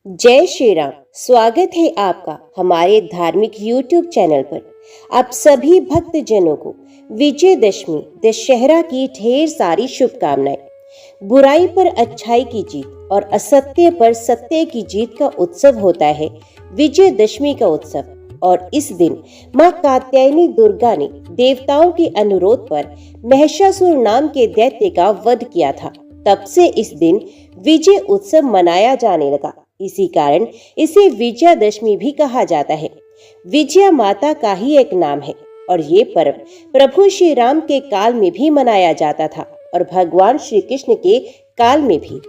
जय श्री राम। स्वागत है आपका हमारे धार्मिक YouTube चैनल पर। आप सभी भक्त जनों को विजयदशमी दशहरा की ढेर सारी शुभकामनाएं। बुराई पर अच्छाई की जीत और असत्य पर सत्य की जीत का उत्सव होता है विजयदशमी का उत्सव। और इस दिन मां कात्यायनी दुर्गा ने देवताओं के अनुरोध पर महिषासुर नाम के दैत्य का वध किया था। तब से इस दिन विजय उत्सव मनाया जाने लगा। इसी कारण इसे विजयादशमी भी कहा जाता है। विजया माता का ही एक नाम है और ये पर्व प्रभु श्री राम के काल में भी मनाया जाता था और भगवान श्री कृष्ण के काल में भी।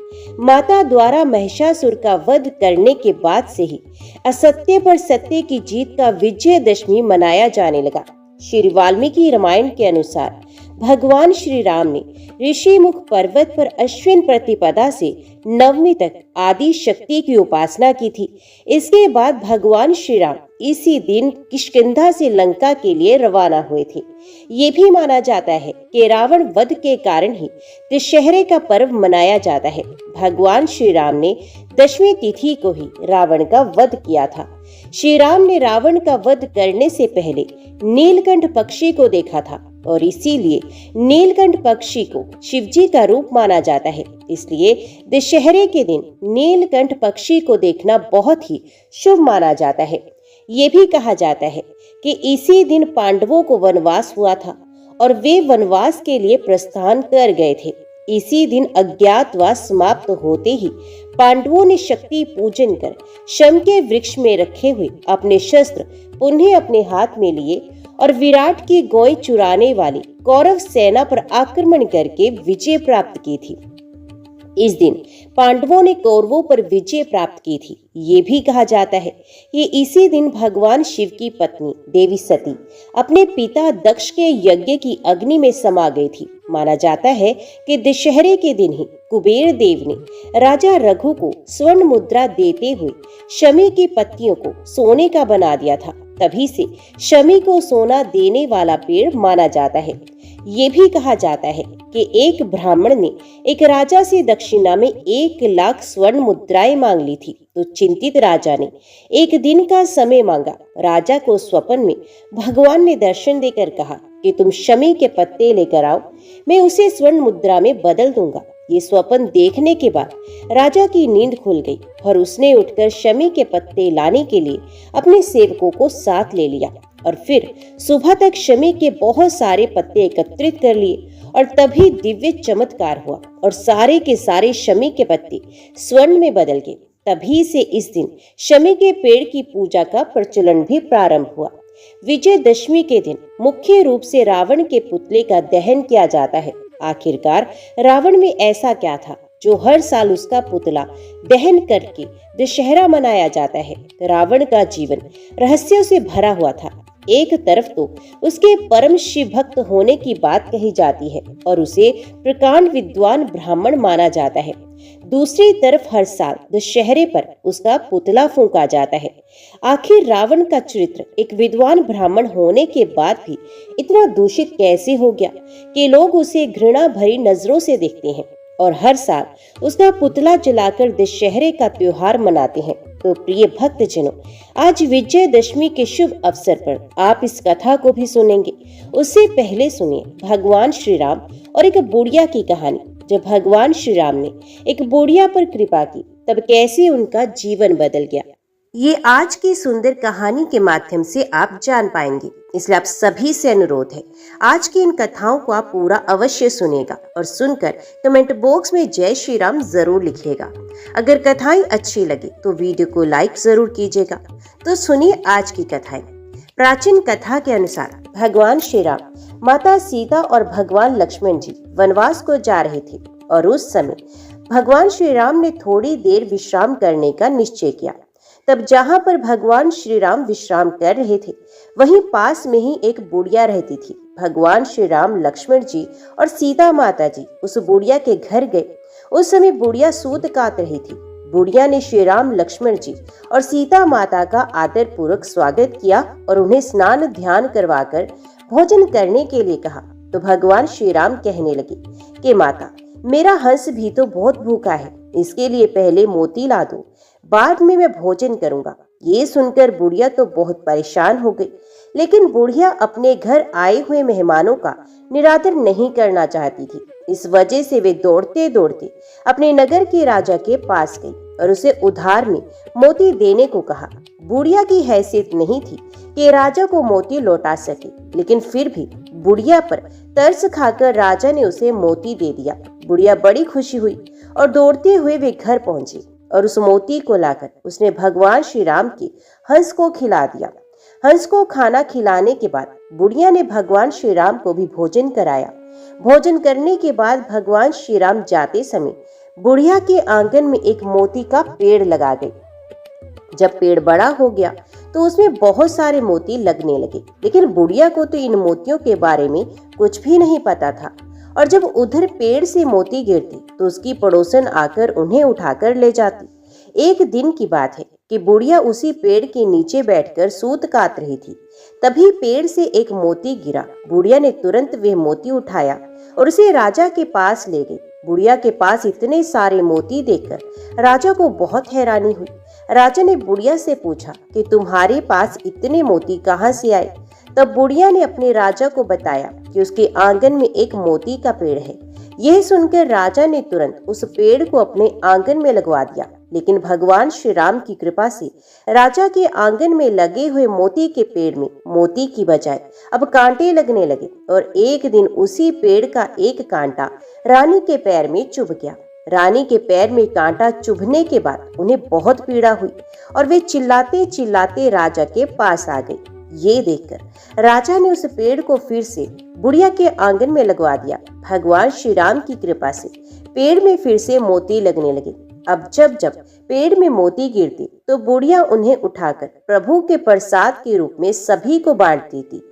माता द्वारा महिषासुर का वध करने के बाद से ही असत्य पर सत्य की जीत का विजयदशमी मनाया जाने लगा। श्री वाल्मीकि रामायण के अनुसार भगवान श्री राम ने ऋषिमुख पर्वत पर अश्विन प्रतिपदा से नवमी तक आदि शक्ति की उपासना की थी। इसके बाद भगवान श्री राम इसी दिन किष्किंधा से लंका के लिए रवाना हुए थे। ये भी माना जाता है कि रावण वध के कारण ही दशहरे का पर्व मनाया जाता है। भगवान श्री राम ने दशमी तिथि को ही रावण का वध किया था। श्री राम ने रावण का वध करने से पहले नीलकंठ पक्षी को देखा था और इसीलिए नीलकंठ पक्षी को शिवजी का रूप माना जाता है। इसलिए दशहरे के दिन नीलकंठ पक्षी को देखना बहुत ही शुभ माना जाता है। ये भी कहा जाता है कि इसी दिन पांडवों को वनवास हुआ था और वे वनवास के लिए प्रस्थान कर गए थे। इसी दिन अज्ञातवास समाप्त होते ही पांडवों ने शक्ति पूजन कर शम के वृक्ष में रखे हुए अपने शस्त्र पुनः अपने हाथ में लिए और विराट की गोई चुराने वाली कौरव सेना पर आक्रमण करके विजय प्राप्त की थी। इस दिन पांडवों ने कौरवों पर विजय प्राप्त की थी। ये भी कहा जाता है कि इसी दिन भगवान शिव की पत्नी देवी सती अपने पिता दक्ष के यज्ञ की अग्नि में समा गई थी। माना जाता है कि दशहरे के दिन ही कुबेर देव ने राजा रघु को स्वर्ण मुद्रा देते हुए शमी की पत्तियों को सोने का बना दिया था। तभी से शमी को सोना देने वाला पेड़ माना जाता है। ये भी कहा जाता है कि एक ब्राह्मण ने एक राजा से दक्षिणा में 1,00,000 स्वर्ण मुद्राएं मांग ली थी। तो चिंतित राजा ने एक दिन का समय मांगा। राजा को स्वप्न में भगवान ने दर्शन देकर कहा कि तुम शमी के पत्ते लेकर आओ, मैं उसे स्वर्ण मुद्रा में बदल दूंगा। ये स्वप्न देखने के बाद राजा की नींद खुल गई और उसने उठकर शमी के पत्ते लाने के लिए अपने सेवकों को साथ ले लिया और फिर सुबह तक शमी के बहुत सारे पत्ते एकत्रित कर लिए और तभी दिव्य चमत्कार हुआ और सारे के सारे शमी के पत्ते स्वर्ण में बदल गए। तभी से इस दिन शमी के पेड़ की पूजा का प्रचलन भी प्रारंभ हुआ। विजयदशमी के दिन मुख्य रूप से रावण के पुतले का दहन किया जाता है। आखिरकार रावण में ऐसा क्या था जो हर साल उसका पुतला दहन करके दशहरा मनाया जाता है। रावण का जीवन रहस्यों से भरा हुआ था। एक तरफ तो उसके परम शिव भक्त होने की बात कही जाती है और उसे प्रकांड विद्वान ब्राह्मण माना जाता है। दूसरी तरफ हर साल दशहरे पर उसका पुतला फूंका जाता है। आखिर रावण का चरित्र एक विद्वान ब्राह्मण होने के बाद भी इतना दूषित कैसे हो गया कि लोग उसे घृणा भरी नजरों से देखते हैं और हर साल उसका पुतला जलाकर दशहरे का त्योहार मनाते हैं। तो प्रिय भक्तजनों, आज विजयदशमी के शुभ अवसर पर आप इस कथा को भी सुनेंगे। उससे पहले सुनिए भगवान श्री राम और एक बुढ़िया की कहानी। जब भगवान श्री राम ने एक बुढ़िया पर कृपा की तब कैसे उनका जीवन बदल गया, ये आज की सुंदर कहानी के माध्यम से आप जान पाएंगे। इसलिए आप सभी से अनुरोध है, आज की इन कथाओं को आप पूरा अवश्य सुनिएगा और सुनकर कमेंट बॉक्स में जय श्री राम जरूर लिखिएगा। अगर कथाएं अच्छी लगे तो वीडियो को लाइक जरूर कीजिएगा। तो सुनिए आज की कथाएं। प्राचीन कथा के अनुसार भगवान श्री राम, माता सीता और भगवान लक्ष्मण जी वनवास को जा रहे थे और उस समय भगवान श्री राम ने थोड़ी देर विश्राम करने का निश्चय किया। तब जहां पर भगवान श्री राम विश्राम कर रहे थे वहीं पास में ही एक बुढ़िया रहती थी। भगवान श्री राम, लक्ष्मण जी और सीता माता जी उस बुढ़िया के घर गए। उस समय बुढ़िया सूत काट रही थी। बुढ़िया ने श्री राम, लक्ष्मण जी और सीता माता का आदर पूर्वक स्वागत किया और उन्हें स्नान ध्यान करवाकर भोजन करने के लिए कहा। तो भगवान श्री राम कहने लगे कि माता, मेरा हंस भी तो बहुत भूखा है, इसके लिए पहले मोती ला दो। बाद में मैं भोजन करूंगा। ये सुनकर बुढ़िया तो बहुत परेशान हो गई, लेकिन बुढ़िया अपने घर आए हुए मेहमानों का निरादर नहीं करना चाहती थी। इस वजह से वे दौड़ते दौड़ते अपने नगर के राजा के पास गई और उसे उधार में मोती देने को कहा। बुढ़िया की हैसियत नहीं थी कि राजा को मोती लौटा सके, लेकिन फिर भी बुढ़िया पर तरस खाकर राजा ने उसे मोती दे दिया। बुढ़िया बड़ी खुशी हुई और दौड़ते हुए वे घर पहुंची और उस मोती को लाकर उसने भगवान श्री राम के हंस को खिला दिया। हंस को खाना खिलाने के बाद बुढ़िया ने भगवान श्री राम को भी भोजन कराया। भोजन करने के बाद भगवान श्री राम जाते समय बुढ़िया के आंगन में एक मोती का पेड़ लगा गई। जब पेड़ बड़ा हो गया तो उसमें बहुत सारे मोती लगने लगे, लेकिन बुढ़िया को तो इन मोतियों के बारे में कुछ भी नहीं पता था। और जब उधर पेड़ से मोती गिरती तो उसकी पड़ोसन आकर उन्हें उठाकर ले जाती। एक दिन की बात है कि बुढ़िया उसी पेड़ के नीचे बैठकर सूत काट रही थी। तभी पेड़ से एक मोती गिरा। बुढ़िया ने तुरंत वह मोती उठाया और उसे राजा के पास ले गई। बुढ़िया के पास इतने सारे मोती देखकर राजा को बहुत हैरानी हुई। राजा ने बुढ़िया से पूछा कि तुम्हारे पास इतने मोती कहाँ से आए? तब बुढ़िया ने अपने राजा को बताया कि उसके आंगन में एक मोती का पेड़ है। यह सुनकर राजा ने तुरंत उस पेड़ को अपने आंगन में लगवा दिया, लेकिन भगवान श्री राम की कृपा से राजा के आंगन में लगे हुए मोती के पेड़ में मोती की बजाय अब कांटे लगने लगे और एक दिन उसी पेड़ का एक कांटा रानी के पैर में चुभ गया। रानी के पैर में कांटा चुभने के बाद उन्हें बहुत पीड़ा हुई और वे चिल्लाते चिल्लाते राजा के पास आ गई। ये देखकर राजा ने उस पेड़ को फिर से बुढ़िया के आंगन में लगवा दिया। भगवान श्री राम की कृपा से पेड़ में फिर से मोती लगने लगे। अब जब जब पेड़ में मोती गिरते तो बुढ़िया उन्हें उठाकर प्रभु के प्रसाद के रूप में सभी को बांट देती।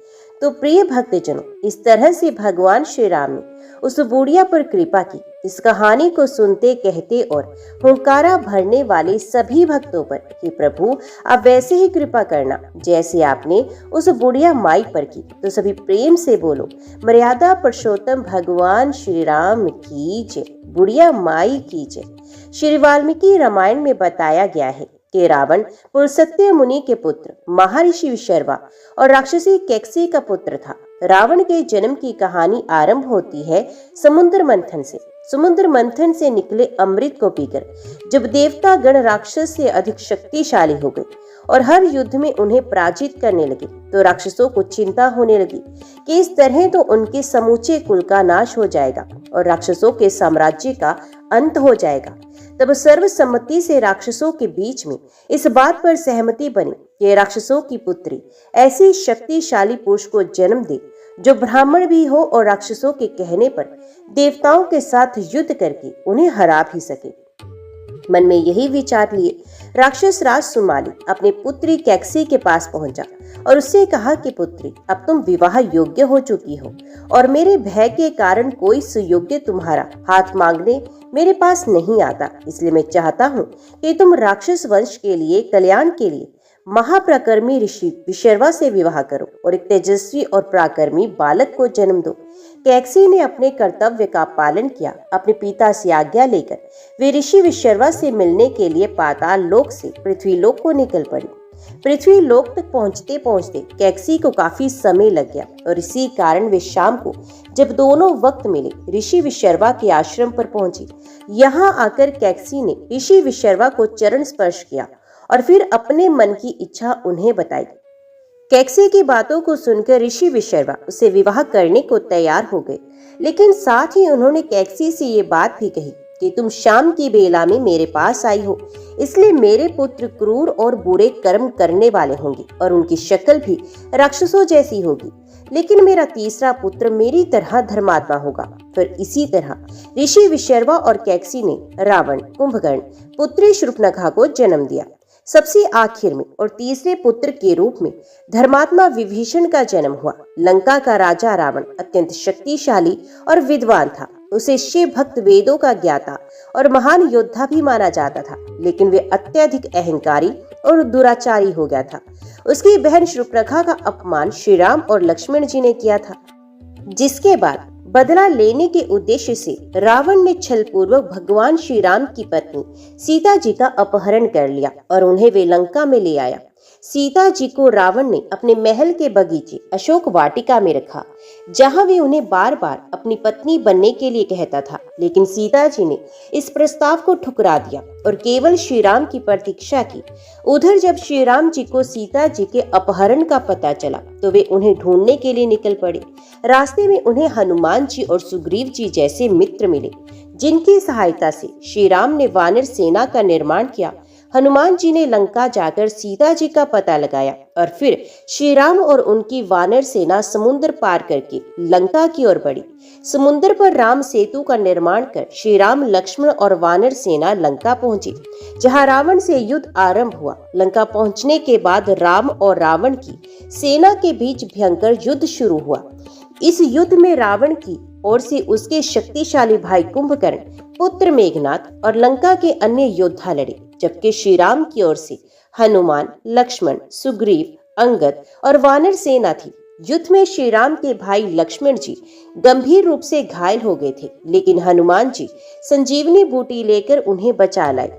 तो प्रिय भक्तजनों, इस तरह से भगवान श्री राम ने उस बुढ़िया पर कृपा की। इस कहानी को सुनते, कहते और हुंकारा भरने वाले सभी भक्तों पर कि प्रभु आप वैसे ही कृपा करना जैसे आपने उस बुढ़िया माई पर की। तो सभी प्रेम से बोलो, मर्यादा पुरुषोत्तम भगवान श्री राम की जय, बुढ़िया माई की जय। श्री वाल्मीकि रामायण में बताया गया है कि रावण पुलस्त्य मुनि के पुत्र महर्षि विशर्वा और राक्षसी कैकसी का पुत्र था। रावण के जन्म की कहानी आरंभ होती है समुद्र मंथन से। समुद्र मंथन से निकले अमृत को पीकर जब देवता गण राक्षस से अधिक शक्तिशाली हो गए और हर युद्ध में उन्हें पराजित करने लगे, तो राक्षसों को चिंता होने लगी कि इस तरह तो उनके समूचे कुल का नाश हो जाएगा और राक्षसों के साम्राज्य का अंत हो जाएगा। तब सर्वसम्मति से राक्षसों के बीच में इस बात पर सहमति बनी कि राक्षसों की पुत्री ऐसी शक्तिशाली पुरुष को जन्म दे जो ब्राह्मण भी हो और राक्षसों के कहने पर देवताओं के साथ युद्ध करके उन्हें हरा भी सके। मन में यही विचार लिए राक्षस राज सुमाली अपने पुत्री कैकसी के पास पहुंचा और उससे कहा कि पुत्री, अब तुम विवाह योग्य हो चुकी हो और मेरे भय के कारण कोई सुयोग्य तुम्हारा हाथ मांगने मेरे पास नहीं आता। इसलिए मैं चाहता हूँ कि तुम राक्षस वंश के लिए कल्याण के लिए महाप्रकर्मी ऋषि विशर्वा से विवाह करो और एक तेजस्वी और पराक्रमी बालक को जन्म दो। कैकसी ने अपने कर्तव्य का पालन किया। अपने पिता से आज्ञा लेकर वे ऋषि विशर्वा से मिलने के लिए पाताल लोक से पृथ्वी लोक को निकल पड़ी। पृथ्वी लोक तक पहुंचते पहुंचते कैकसी को काफी समय लग गया और इसी कारण वे शाम को जब दोनों वक्त मिले ऋषि विशर्वा के आश्रम पर पहुंची। यहाँ आकर कैकसी ने ऋषि विशर्वा को चरण स्पर्श किया और फिर अपने मन की इच्छा उन्हें बताई। कैकसी की बातों को सुनकर ऋषि विशर्वा उससे विवाह करने को तैयार हो गए, लेकिन साथ ही उन्होंने कैकसी से ये बात भी कही कि तुम शाम की बेला में मेरे पास आई हो, इसलिए मेरे पुत्र क्रूर और बुरे कर्म करने वाले होंगे और उनकी शक्ल भी राक्षसों जैसी होगी, लेकिन मेरा तीसरा पुत्र मेरी तरह धर्मात्मा होगा। फिर इसी तरह ऋषि विशर्वा और कैकसी ने रावण, कुंभकर्ण, पुत्री शूर्पणखा को जन्म दिया। सबसे आखिर में और तीसरे पुत्र के रूप में धर्मात्मा विभीषण का जन्म हुआ। लंका का राजा रावण अत्यंत शक्तिशाली और विद्वान था। उसे शिव भक्त, वेदों का ज्ञाता और महान योद्धा भी माना जाता था, लेकिन वे अत्यधिक अहंकारी और दुराचारी हो गया था। उसकी बहन शूर्पणखा का अपमान श्री राम और लक्ष्मण जी ने किया था, जिसके बाद बदला लेने के उद्देश्य से रावण ने छलपूर्वक भगवान श्री राम की पत्नी सीता जी का अपहरण कर लिया और उन्हें वे लंका में ले आया। सीता जी को रावण ने अपने महल के बगीचे अशोक वाटिका में रखा, जहां वे उन्हें बार बार अपनी पत्नी बनने के लिए कहता था, लेकिन सीता जी ने इस प्रस्ताव को ठुकरा दिया और केवल श्री राम की प्रतीक्षा की। उधर जब श्री राम जी को सीता जी के अपहरण का पता चला तो वे उन्हें ढूंढने के लिए निकल पड़े। रास्ते में उन्हें हनुमान जी और सुग्रीव जी जैसे मित्र मिले, जिनकी सहायता से श्री राम ने वानर सेना का निर्माण किया। हनुमान जी ने लंका जाकर सीता जी का पता लगाया और फिर श्री राम और उनकी वानर सेना समुद्र पार करके लंका की ओर बढ़ी। समुद्र पर राम सेतु का निर्माण कर श्री राम, लक्ष्मण और वानर सेना लंका पहुंची, जहां रावण से युद्ध आरंभ हुआ। लंका पहुंचने के बाद राम और रावण की सेना के बीच भयंकर युद्ध शुरू हुआ। इस युद्ध में रावण की ओर से उसके शक्तिशाली भाई कुंभकर्ण, पुत्र मेघनाद और लंका के अन्य योद्धा लड़े, जबकि श्री राम की ओर से हनुमान, लक्ष्मण, सुग्रीव, अंगद और वानर सेना थी। युद्ध में श्री राम के भाई लक्ष्मण जी गंभीर रूप से घायल हो गए थे, लेकिन हनुमान जी संजीवनी बूटी लेकर उन्हें बचा लाए।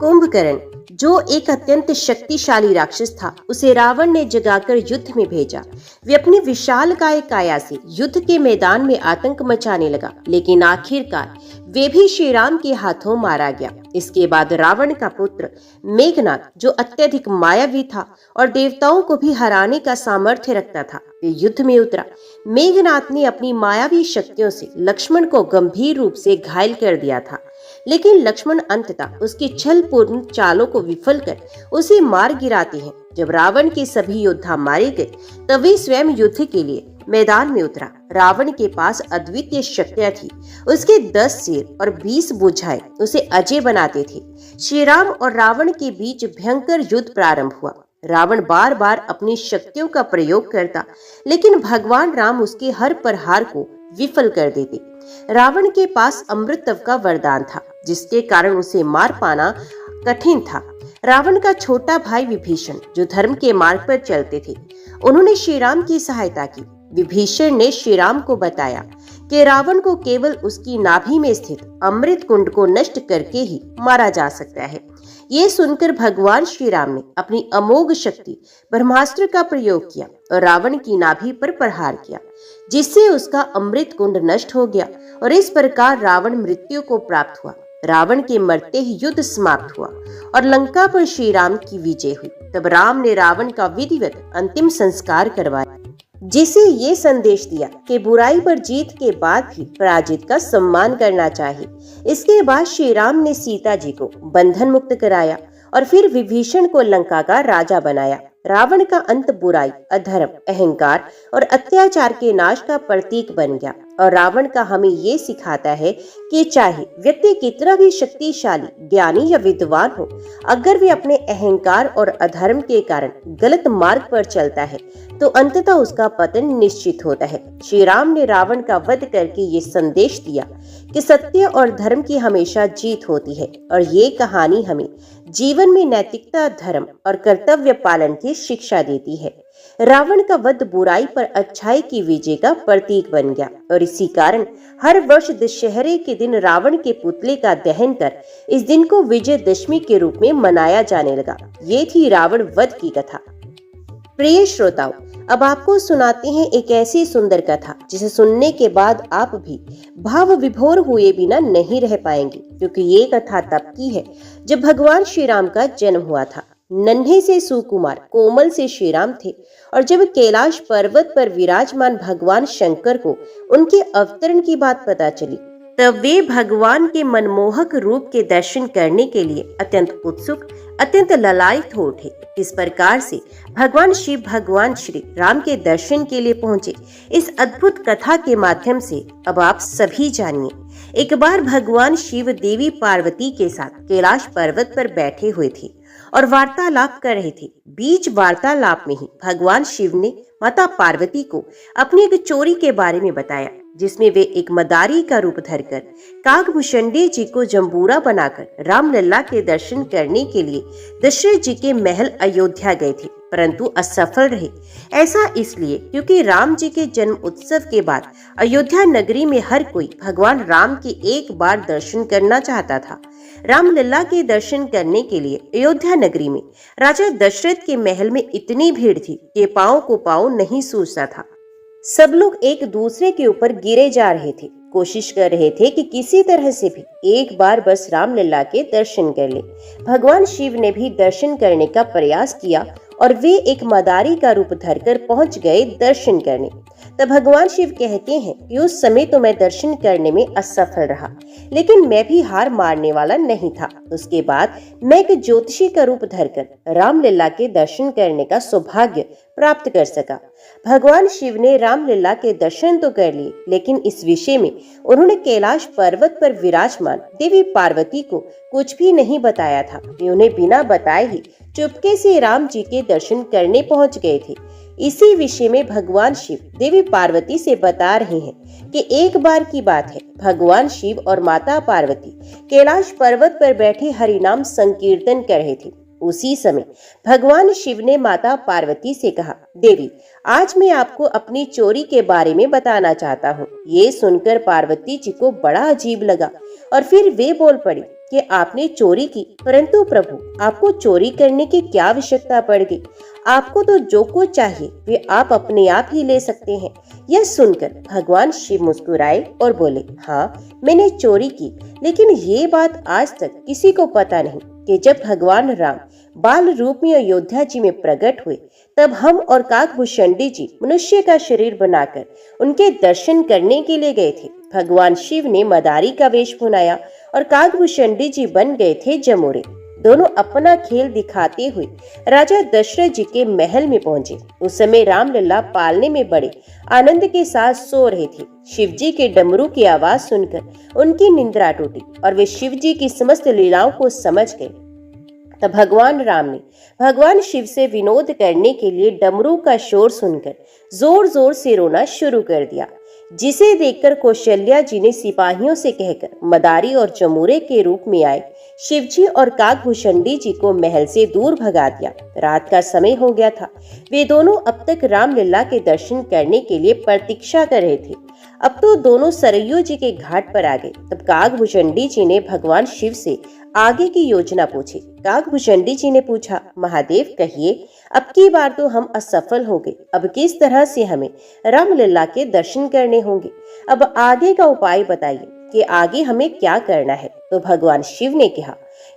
कुंभकर्ण, जो एक अत्यंत शक्तिशाली राक्षस था, उसे रावण ने जगाकर युद्ध में भेजा। वे अपनी विशालकाय काया से युद्ध के मैदान में आतंक मचाने लगा, लेकिन आखिरकार वे भी श्री राम के हाथों मारा गया। इसके बाद रावण का पुत्र मेघनाद, जो अत्यधिक मायावी था और देवताओं को भी हराने का सामर्थ्य रखता था, वे युद्ध में उतरा। मेघनाद ने अपनी मायावी शक्तियों से लक्ष्मण को गंभीर रूप से घायल कर दिया था, लेकिन लक्ष्मण अंततः उसकी छलपूर्ण चालों को विफल कर उसे मार गिराते हैं। जब रावण के सभी योद्धा मारे गए तब वे स्वयं युद्ध के लिए मैदान में उतरा। रावण के पास अद्वितीय शक्तियां थी। उसके 10 सिर और 20 भुजाएं उसे अजय बनाते थे। श्री राम और रावण के बीच भयंकर युद्ध प्रारंभ हुआ। रावण बार बार अपनी शक्तियों का प्रयोग करता, लेकिन भगवान राम उसके हर प्रहार को विफल कर देते। रावण के पास अमृतत्व का वरदान था, जिसके कारण उसे मार पाना कठिन था। रावण का छोटा भाई विभीषण, जो धर्म के मार्ग पर चलते थे, उन्होंने श्री राम की सहायता की। विभीषण ने श्री राम को बताया कि रावण को केवल उसकी नाभि में स्थित अमृत कुंड को नष्ट करके ही मारा जा सकता है। ये सुनकर भगवान श्री राम ने अपनी अमोघ शक्ति ब्रह्मास्त्र का प्रयोग किया और रावण की नाभि पर प्रहार किया, जिससे उसका अमृत कुंड नष्ट हो गया और इस प्रकार रावण मृत्यु को प्राप्त हुआ। रावण के मरते ही युद्ध समाप्त हुआ और लंका पर श्री राम की विजय हुई। तब राम ने रावण का विधिवत अंतिम संस्कार करवाया, जिसे ये संदेश दिया कि बुराई पर जीत के बाद भी पराजित का सम्मान करना चाहिए। इसके बाद श्री राम ने सीता जी को बंधन मुक्त कराया और फिर विभीषण को लंका का राजा बनाया। रावण का अंत बुराई, अधर्म, अहंकार और अत्याचार के नाश का प्रतीक बन गया और रावण का हमें ये सिखाता है कि चाहे व्यक्ति कितना भी शक्तिशाली, ज्ञानी या विद्वान हो, अगर वे अपने अहंकार और अधर्म के कारण गलत मार्ग पर चलता है तो अंततः उसका पतन निश्चित होता है। श्री राम ने रावण का वध करके ये संदेश दिया कि सत्य और धर्म की हमेशा जीत होती है और ये कहानी हमें जीवन में नैतिकता, धर्म और कर्तव्य पालन की शिक्षा देती है। रावण का वध बुराई पर अच्छाई की विजय का प्रतीक बन गया और इसी कारण हर वर्ष दशहरे के दिन रावण के पुतले का दहन कर इस दिन को विजयदशमी के रूप में मनाया जाने लगा। ये थी रावण वध की कथा। प्रिय श्रोताओं, अब आपको सुनाते हैं एक ऐसी सुंदर कथा जिसे सुनने के बाद आप भी भाव विभोर हुए बिना नहीं रह पाएंगे, क्योंकि ये कथा तब की है जब भगवान श्री राम का जन्म हुआ था। नन्हे से सुकुमार, कोमल से श्री राम थे और जब कैलाश पर्वत पर विराजमान भगवान शंकर को उनके अवतरण की बात पता चली तब वे भगवान के मनमोहक रूप के दर्शन करने के लिए अत्यंत उत्सुक, अत्यंत ललायित हो उठे। इस प्रकार से भगवान शिव भगवान श्री राम के दर्शन के लिए पहुंचे। इस अद्भुत कथा के माध्यम से अब आप सभी जानिए। एक बार भगवान शिव देवी पार्वती के साथ कैलाश पर्वत पर बैठे हुए थे और वार्तालाप कर रहे थे। बीच वार्तालाप में ही भगवान शिव ने माता पार्वती को अपनी एक चोरी के बारे में बताया, जिसमें वे एक मदारी का रूप धरकर काकभूषणी जी को जंबूरा बनाकर रामलला के दर्शन करने के लिए दशरथ जी के महल अयोध्या गए थे। परंतु असफल रहे। ऐसा इसलिए क्योंकि राम जी के जन्म उत्सव के बाद अयोध्या नगरी में हर कोई भगवान राम के एक बार दर्शन करना चाहता था। रामलला के दर्शन करने के लिए अयोध्या नगरी में राजा दशरथ के महल में इतनी भीड़ थी कि पांव को पांव नहीं सूझता था। सब लोग एक दूसरे के ऊपर गिरे जा रहे थे, कोशिश कर रहे थे कि किसी तरह से भी एक बार बस रामलला के दर्शन कर ले। भगवान शिव ने भी दर्शन करने का प्रयास किया और वे एक मदारी का रूप धरकर पहुंच गए दर्शन करने। तब भगवान शिव कहते हैं कि उस समय तो मैं दर्शन करने में असफल रहा, लेकिन मैं भी हार मारने वाला नहीं था। उसके बाद मैं एक ज्योतिषी का रूप धरकर रामलला के दर्शन करने का सौभाग्य प्राप्त कर सका। भगवान शिव ने रामलला के दर्शन तो कर लिए, लेकिन इस विषय में उन्होंने कैलाश पर्वत पर विराजमान देवी पार्वती को कुछ भी नहीं बताया था। वे उन्हें बिना बताए ही चुपके से राम जी के दर्शन करने पहुंच गए थे। इसी विषय में भगवान शिव देवी पार्वती से बता रहे हैं कि एक बार की बात है, भगवान शिव और माता पार्वती कैलाश पर्वत पर बैठे हरिनाम संकीर्तन कर रहे थे। उसी समय भगवान शिव ने माता पार्वती से कहा, देवी, आज मैं आपको अपनी चोरी के बारे में बताना चाहता हूँ। ये सुनकर पार्वती जी को बड़ा अजीब लगा और फिर वे बोल पड़ी कि आपने चोरी की, परंतु प्रभु, आपको चोरी करने की क्या आवश्यकता पड़ गई? आपको तो जो कुछ चाहिए वे आप अपने आप ही ले सकते हैं। यह सुनकर भगवान शिव मुस्कुराए और बोले, हाँ, मैंने चोरी की, लेकिन ये बात आज तक किसी को पता नहीं कि जब भगवान राम बाल रूप में अयोध्या जी में प्रकट हुए, तब हम और काकभूषणी जी मनुष्य का शरीर बनाकर उनके दर्शन करने के लिए गए थे। भगवान शिव ने मदारी का वेश बनाया और काकभूषणी जी बन गए थे जमोरे। दोनों अपना खेल दिखाते हुए राजा दशरथ जी के महल में पहुंचे। उस समय रामलला पालने में बड़े आनंद के साथ सो रहे थे। शिव जी के डमरू की आवाज सुनकर उनकी निंद्रा टूटी और वे शिव जी की समस्त लीलाओं को समझ गए। तब भगवान राम ने भगवान शिव से विनोद करने के लिए डमरू का शोर सुनकर जोर जोर से रोना शुरू कर दिया, जिसे देखकर कौशल्या जी ने सिपाहियों से कहकर मदारी और जमूरे के रूप में आए शिवजी और काकभूषणी जी को महल से दूर भगा दिया। रात का समय हो गया था। वे दोनों अब तक रामलला के दर्शन करने के लिए प्रतीक्षा कर रहे थे। अब तो दोनों सरयू जी के घाट पर आ गए। तब काकभूषणी जी ने भगवान शिव से आगे की योजना पूछी। काकभूषणी जी ने पूछा, महादेव, कहिए, अब की बार तो हम असफल हो गए, अब किस तरह से हमें रामलला के दर्शन करने होंगे? अब आगे का उपाय बताइए कि आगे हमें क्या करना है। तो भगवान शिव ने कहा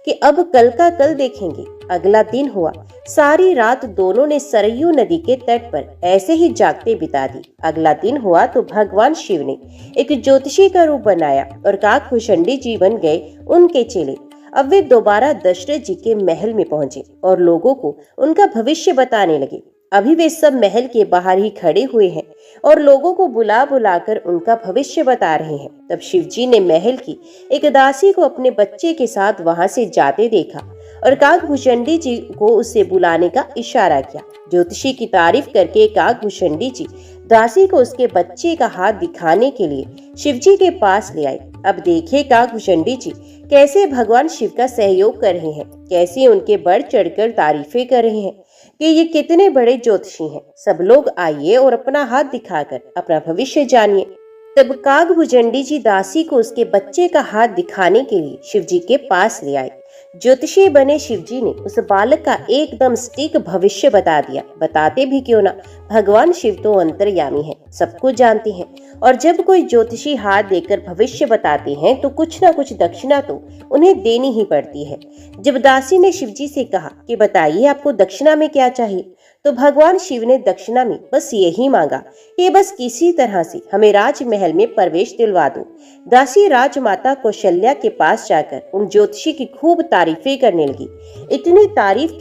कि अब कल का कल देखेंगे। अगला दिन हुआ। सारी रात दोनों ने सरयू नदी के तट पर ऐसे ही जागते बिता दी। अगला दिन हुआ तो भगवान शिव ने एक ज्योतिषी का रूप बनाया और काकभूषणी जी बन गए उनके चेले। अब वे दोबारा दशरथ जी के महल में पहुंचे और लोगों को उनका भविष्य बताने लगे। अभी वे सब महल के बाहर ही खड़े हुए हैं और लोगों को बुला बुलाकर उनका भविष्य बता रहे हैं। तब शिवजी ने महल की एक दासी को अपने बच्चे के साथ वहां से जाते देखा और काकभूषणी जी को उसे बुलाने का इशारा किया। ज्योतिषी की तारीफ करके काकभूषणी जी दासी को उसके बच्चे का हाथ दिखाने के लिए शिवजी के पास ले आए। अब देखिए काकभूषणी जी कैसे भगवान शिव का सहयोग कर रहे हैं, कैसे उनके बढ़ चढ़कर तारीफें कर रहे हैं कि ये कितने बड़े ज्योतिषी हैं। सब लोग आइए और अपना हाथ दिखाकर अपना भविष्य जानिए। तब काकभूषणी जी दासी को उसके बच्चे का हाथ दिखाने के लिए शिवजी के पास ले आए। ज्योतिषी बने शिवजी ने उस बालक का एकदम सटीक भविष्य बता दिया। बताते भी क्यों ना, भगवान शिव तो अंतर्यामी है, सब कुछ जानते हैं और जब कोई ज्योतिषी हाथ देकर भविष्य बताते हैं तो कुछ ना कुछ दक्षिणा तो उन्हें देनी ही पड़ती है। जब दासी ने शिवजी से कहा कि बताइए आपको दक्षिणा में क्या चाहिए, तो भगवान शिव ने दक्षिणा में बस यही मांगा कि बस किसी तरह से हमें राजमहल में प्रवेश दिलवा दो। दासी राजमाता कौशल्या के पास जाकर उन ज्योतिषी की खूब तारीफें करने लगी। इतनी तारीफ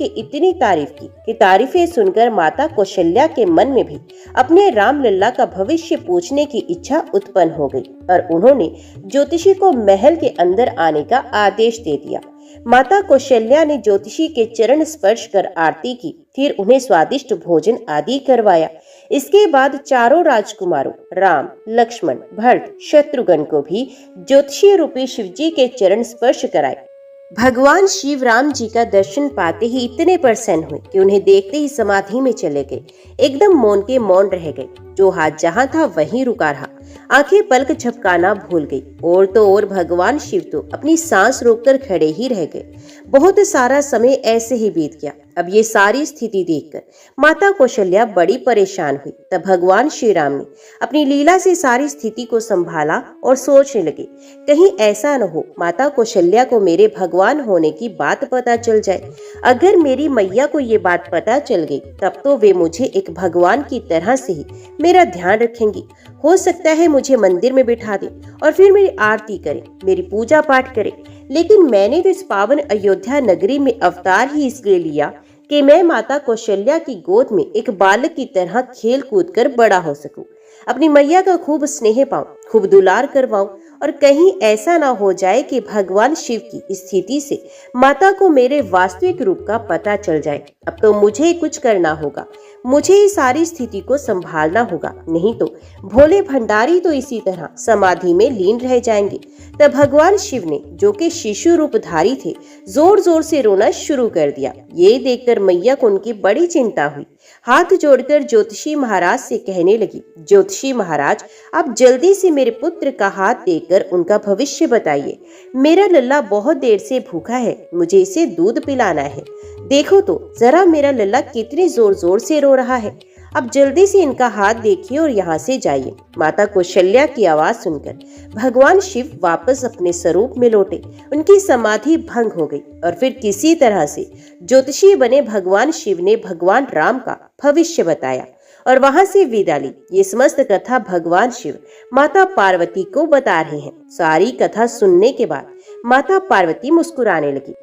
की कि तारीफें सुनकर माता कौशल्या के मन में भी अपने रामलला का भविष्य पूछने की इच्छा उत्पन्न हो गई और उन्होंने ज्योतिषी को महल के अंदर आने का आदेश दे दिया। माता कौशल्या ने ज्योतिषी के चरण स्पर्श कर आरती की, फिर उन्हें स्वादिष्ट भोजन आदि करवाया। इसके बाद चारों राजकुमारों राम, लक्ष्मण, भरत, शत्रुघ्न को भी ज्योतिषी रूपी शिवजी के चरण स्पर्श कराए। भगवान शिव राम जी का दर्शन पाते ही इतने प्रसन्न हुए कि उन्हें देखते ही समाधि में चले गए। एकदम मौन के मौन रह गए। जो हाथ जहां था वहीं रुका रहा। आंखें पलक झपकाना भूल गई। और तो और भगवान शिव तो अपनी सांस रोककर खड़े ही रह गए। बहुत सारा समय ऐसे ही बीत गया। अब ये सारी स्थिति देखकर माता कौशल्या बड़ी परेशान हुई। तब भगवान श्री राम ने अपनी लीला से सारी स्थिति को संभाला और सोचने लगे, कहीं ऐसा न हो माता कौशल्या को मेरे भगवान होने की बात पता चल जाए। अगर मेरी मैया को ये बात पता चल गई तब तो वे मुझे एक भगवान की तरह से ही मेरा ध्यान रखेंगी। हो सकता है मुझे मंदिर में बिठा दे और फिर मेरी आरती करे, मेरी पूजा पाठ करे। लेकिन मैंने तो इस पावन अयोध्या नगरी में अवतार ही इसलिए लिया कि मैं माता कौशल्या की गोद में एक बालक की तरह खेल कूद कर बड़ा हो सकूं, अपनी मैया का खूब स्नेह पाऊं, खूब दुलार करवाऊं। और कहीं ऐसा ना हो जाए कि भगवान शिव की स्थिति से माता को मेरे वास्तविक रूप का पता चल जाए। अब तो मुझे कुछ करना होगा, मुझे ही सारी स्थिति को संभालना होगा, नहीं तो भोले भंडारी तो इसी तरह समाधि में लीन रह जाएंगे। तब भगवान शिव ने, जो कि शिशु रूपधारी थे, जोर जोर से रोना शुरू कर दिया। ये देखकर मैया को उनकी बड़ी चिंता हुई। हाथ जोड़कर ज्योतिषी महाराज से कहने लगी, ज्योतिषी महाराज, आप जल्दी से मेरे पुत्र का हाथ देकर उनका भविष्य बताइए। मेरा लल्ला बहुत देर से भूखा है, मुझे इसे दूध पिलाना है। देखो तो जरा मेरा लल्ला कितने जोर जोर से रो रहा है। अब जल्दी से इनका हाथ देखिए और यहाँ से जाइए। माता कौशल्या की आवाज सुनकर भगवान शिव वापस अपने स्वरूप में लौटे। उनकी समाधि भंग हो गई और फिर किसी तरह से ज्योतिषी बने भगवान शिव ने भगवान राम का भविष्य बताया और वहां से विदा ली। ये समस्त कथा भगवान शिव माता पार्वती को बता रहे हैं। सारी कथा सुनने के बाद माता पार्वती मुस्कुराने लगी,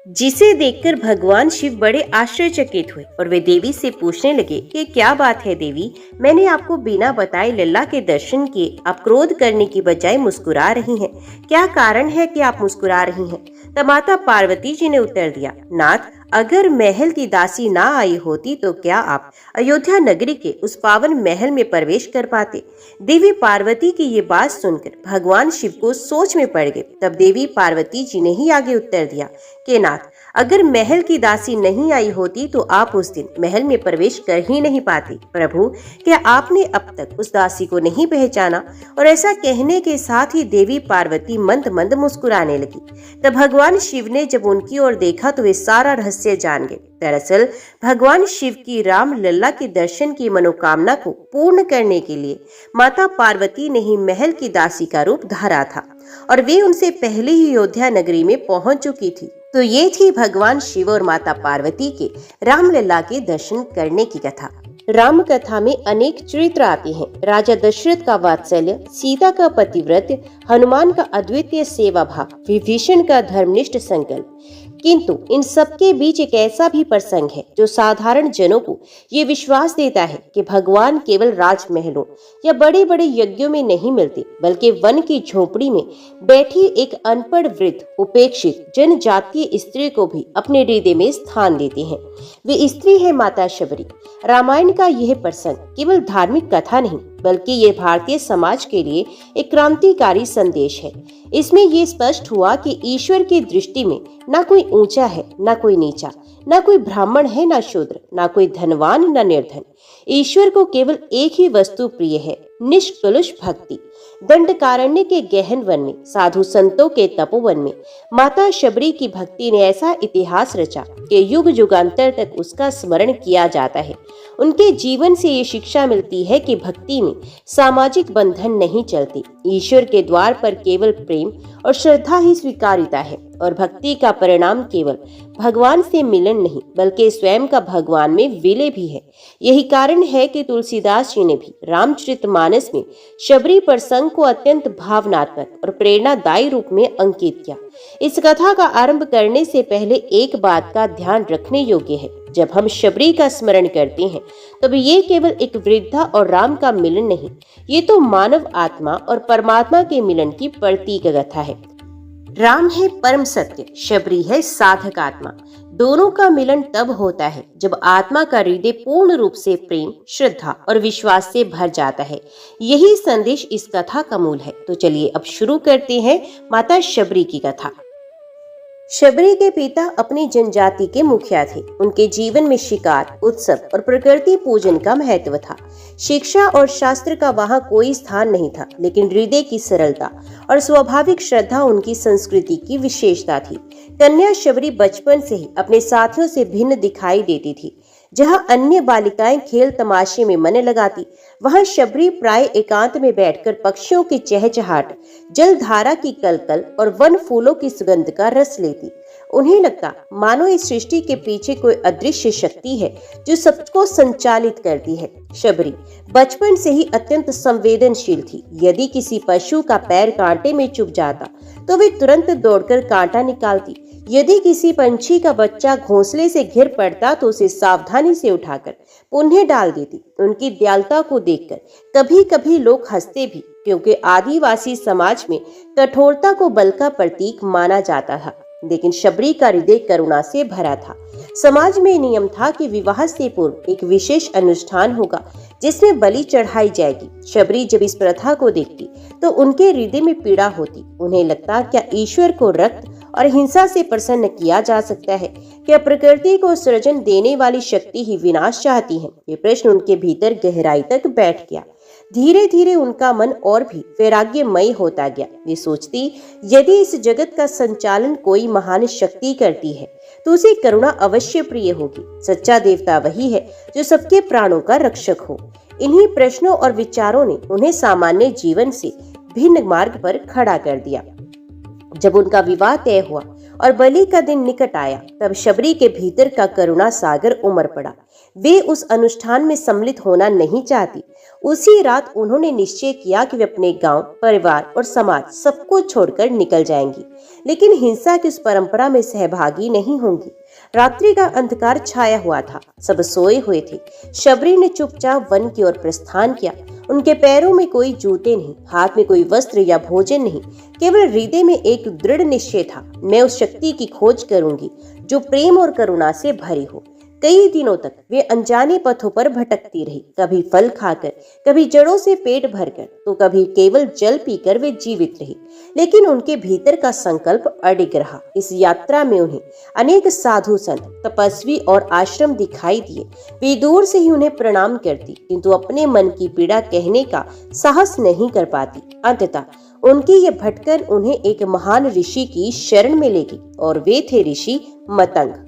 जिसे देखकर भगवान शिव बड़े आश्चर्यचकित हुए और वे देवी से पूछने लगे कि क्या बात है देवी, मैंने आपको बिना बताए लल्ला के दर्शन किए, आप क्रोध करने की बजाय मुस्कुरा रही हैं। क्या कारण है कि आप मुस्कुरा रही हैं? तब माता पार्वती जी ने उत्तर दिया, नाथ, अगर महल की दासी ना आई होती तो क्या आप अयोध्या नगरी के उस पावन महल में प्रवेश कर पाते? देवी पार्वती की ये बात सुनकर भगवान शिव को सोच में पड़ गए। तब देवी पार्वती जी ने ही आगे उत्तर दिया कि नाथ, अगर महल की दासी नहीं आई होती तो आप उस दिन महल में प्रवेश कर ही नहीं पाते। प्रभु, क्या आपने अब तक उस दासी को नहीं पहचाना? और ऐसा कहने के साथ ही देवी पार्वती मंद मंद मुस्कुराने लगी। तब भगवान शिव ने जब उनकी ओर देखा तो वे सारा रहस्य जान गए। दरअसल भगवान शिव की राम लल्ला के दर्शन की मनोकामना को पूर्ण करने के लिए माता पार्वती ने ही महल की दासी का रूप धारा था और वे उनसे पहले ही अयोध्या नगरी में पहुंच चुकी थी। तो ये थी भगवान शिव और माता पार्वती के रामलला के दर्शन करने की कथा। राम कथा में अनेक चरित्र आते हैं। राजा दशरथ का वात्सल्य, सीता का पतिव्रत, हनुमान का अद्वितीय सेवा भाव, विभीषण का धर्मनिष्ठ संकल्प। किंतु इन सबके बीच एक ऐसा भी प्रसंग है जो साधारण जनों को ये विश्वास देता है कि भगवान केवल राजमहलों या बड़े बड़े यज्ञों में नहीं मिलते, बल्कि वन की झोपड़ी में बैठी एक अनपढ़ वृद्ध उपेक्षित जनजातीय स्त्री को भी अपने हृदय में स्थान देते हैं। वे स्त्री है माता शबरी। रामायण का यह प्रसंग केवल धार्मिक कथा नहीं, बल्कि ये भारतीय समाज के लिए एक क्रांतिकारी संदेश है। इसमें ये स्पष्ट हुआ कि ईश्वर की दृष्टि में न कोई ऊंचा है, न कोई नीचा, न कोई ब्राह्मण है, न शूद्र, न कोई धनवान, न निर्धन। ईश्वर को केवल एक ही वस्तु प्रिय है, निष्कलुष भक्ति। दंडकारण्य के गहन वन में, साधु संतों के तपोवन में माता शबरी की भक्ति ने ऐसा इतिहास रचा कि युग युगांतर तक उसका स्मरण किया जाता है। उनके जीवन से ये शिक्षा मिलती है कि भक्ति में सामाजिक बंधन नहीं चलते। ईश्वर के द्वार पर केवल प्रेम और श्रद्धा ही स्वीकार्यता है और भक्ति का परिणाम केवल भगवान से मिलन नहीं, बल्कि स्वयं का भगवान में विलय भी है। यही कारण है कि तुलसीदास जी ने भी रामचरितमानस में शबरी प्रसंग को अत्यंत भावनात्मक और प्रेरणादायी रूप में अंकित किया। इस कथा का आरंभ करने से पहले एक बात का ध्यान रखने योग्य है। जब हम शबरी का स्मरण करते हैं तब ये केवल एक वृद्धा और राम का मिलन नहीं, ये तो मानव आत्मा और परमात्मा के मिलन की प्रतीक कथा है। राम है परम सत्य, शबरी है साधक आत्मा। दोनों का मिलन तब होता है जब आत्मा का हृदय पूर्ण रूप से प्रेम, श्रद्धा और विश्वास से भर जाता है। यही संदेश इस कथा का मूल है। तो चलिए अब शुरू करते हैं माता शबरी की कथा। शबरी के पिता अपनी जनजाति के मुखिया थे। उनके जीवन में शिकार, उत्सव और प्रकृति पूजन का महत्व था। शिक्षा और शास्त्र का वहां कोई स्थान नहीं था, लेकिन हृदय की सरलता और स्वाभाविक श्रद्धा उनकी संस्कृति की विशेषता थी। कन्या शबरी बचपन से ही अपने साथियों से भिन्न दिखाई देती थी। जहां अन्य बालिकाएं खेल तमाशे में मन लगाती, वहां शबरी प्राय एकांत में बैठकर पक्षियों की चहचहाट, जलधारा की कलकल और वन फूलों की सुगंध का रस लेती। उन्हें लगता मानो इस सृष्टि के पीछे कोई अदृश्य शक्ति है जो सबको संचालित करती है। शबरी बचपन से ही अत्यंत संवेदनशील थी। यदि किसी पशु का पैर कांटे में चुभ जाता तो वे तुरंत दौड़कर कांटा निकालती। यदि किसी पंछी का बच्चा घोंसले से घिर पड़ता तो उसे सावधानी से उठाकर पुनः डाल देती। उनकी दयालुता को देखकर कभी कभी लोग हंसते भी, क्योंकि आदिवासी समाज में कठोरता को बल का प्रतीक माना जाता था। लेकिन शबरी का हृदय करुणा से भरा था। समाज में नियम था कि विवाह से पूर्व एक विशेष अनुष्ठान होगा जिसमें बलि चढ़ाई जाएगी। शबरी जब इस प्रथा को देखती तो उनके हृदय में पीड़ा होती। उन्हें लगता, क्या ईश्वर को रक्त और हिंसा से प्रसन्न किया जा सकता है? क्या प्रकृति को सृजन देने वाली शक्ति ही विनाश चाहती है? ये प्रश्न उनके भीतर गहराई तक बैठ गया। धीरे धीरे उनका मन और भी वैराग्यमय होता गया। वे सोचती, यदि इस जगत का संचालन कोई महान शक्ति करती है तो उसे करुणा अवश्य प्रिय होगी। सच्चा देवता वही है जो सबके प्राणों का रक्षक हो। इन्हीं प्रश्नों और विचारों ने उन्हें सामान्य जीवन से भिन्न मार्ग पर खड़ा कर दिया। जब उनका विवाह तय हुआ और बलि का दिन निकट आया, तब शबरी के भीतर का करुणा सागर उमड़ पड़ा। वे उस अनुष्ठान में सम्मिलित होना नहीं चाहती। उसी रात उन्होंने निश्चय किया कि वे अपने गांव, परिवार और समाज सबको छोड़कर निकल जाएंगी, लेकिन हिंसा की उस परंपरा में सहभागी नहीं होंगी। रात्रि का अंधकार छाया हुआ था, सब सोए हुए थे। शबरी ने चुपचाप वन की ओर प्रस्थान किया। उनके पैरों में कोई जूते नहीं, हाथ में कोई वस्त्र या भोजन नहीं, केवल हृदय में एक दृढ़ निश्चय था, मैं उस शक्ति की खोज करूंगी जो प्रेम और करुणा से भरी हो। कई दिनों तक वे अनजाने पथों पर भटकती रही, कभी फल खाकर, कभी जड़ों से पेट भरकर, तो कभी केवल जल पीकर वे जीवित रही। लेकिन उनके भीतर का संकल्प अडिग रहा। इस यात्रा में उन्हें अनेक साधु संत, तपस्वी और आश्रम दिखाई दिए। वे दूर से ही उन्हें प्रणाम करती, किंतु अपने मन की पीड़ा कहने का साहस नहीं कर पाती। अंततः उनकी ये भटकन उन्हें एक महान ऋषि की शरण में ले गई, और वे थे ऋषि मतंग।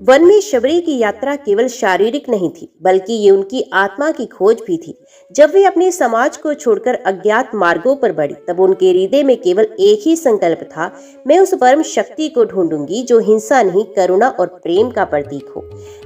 वन में शबरी की यात्रा केवल शारीरिक नहीं थी, बल्कि ये उनकी आत्मा की खोज भी थी। जब वे अपने समाज को छोड़कर अज्ञात मार्गों पर बढ़ी, तब उनके हृदय में केवल एक ही संकल्प था, मैं उस परम शक्ति को ढूंढूंगी जो हिंसा नहीं, करुणा और प्रेम का प्रतीक हो।